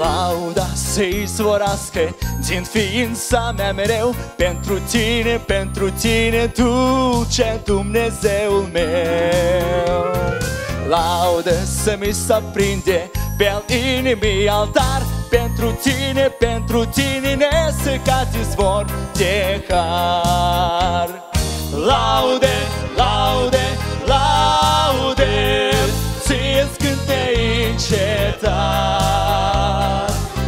Lauda să-i zvorească din ființa mea mereu, pentru tine, duce Dumnezeul meu. Laudă să mi se aprinde pe-al inimii altar, pentru tine nesecat izvor de har. Laude, laude, laude, ție-ți cânte încetat,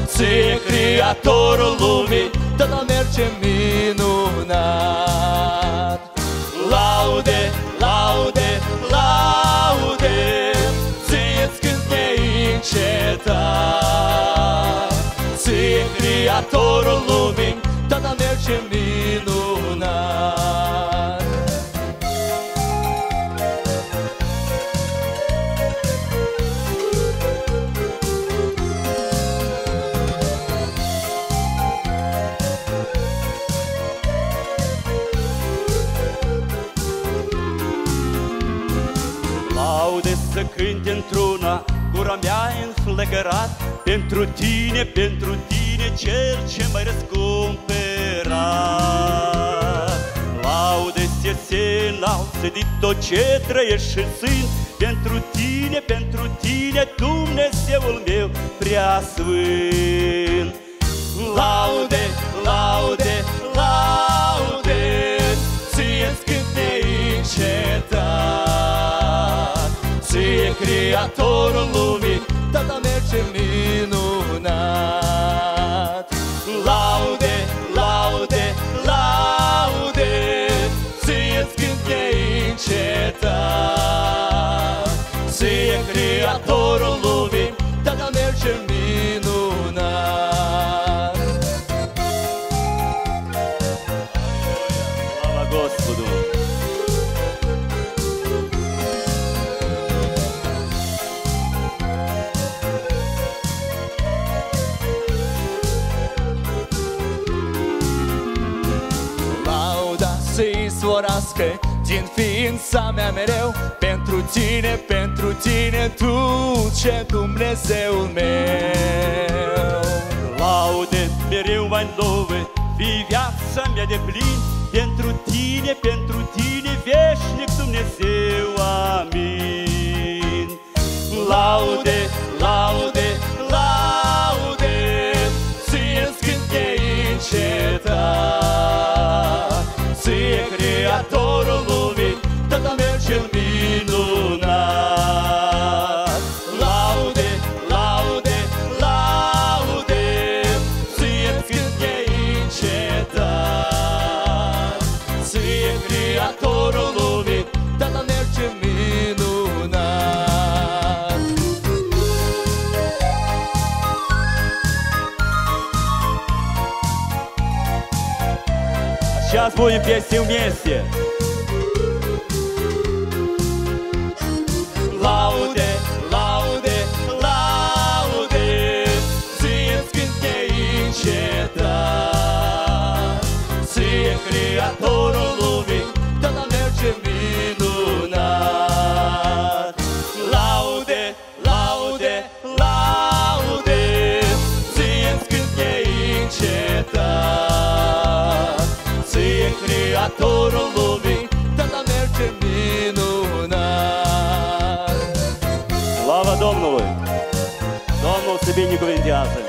ție Creatorul lumii, Tatăl merge minunat. Laude, laude, laude, ție-ți cânte încetat, ție Creatorul lumii, Tatăl merge minunat. Laude să cânte într-una, gura mea înflăcărat, pentru tine, Cel ce m-ai răscumpărat. Laude să se înalțe de tot ce trăiești și țin, pentru tine, Dumnezeul meu prea sfânt. Laude, laude, laude, ție-ți cânte încetat, ție Creatorul lumii, Tatăl merge minunat. Laude, laude, laude, ție-ți cânte încetat, ție Creatorul lumii, Tatăl merge minunat. Slava Gospodu! Să-i zvorească din ființa mea mereu, pentru tine, duce Dumnezeul meu. Laude mereu mai nouă, fii viața mea de plin, pentru tine, veșnic Dumnezeu, amin. Laude, laude, laude, ție-ți cânte încetat, ție Creatorul lumii, Tatăl meu cel minunat. Laude, laude, laude, ție-ți cânte încetat, ție Creatorul lumii, Tatăl meu cel minunat. Сейчас будем петь все вместе. Laude, laude, laude, ție-ți cânte încetat, ție Creatorul lumii, Tatăl merge minunat. Laude, laude, laude, ție-ți cânte încetat, ție Creatorul lumii, Tatăl merge minunat. Slava Domnului! Domnul să binecuvântează!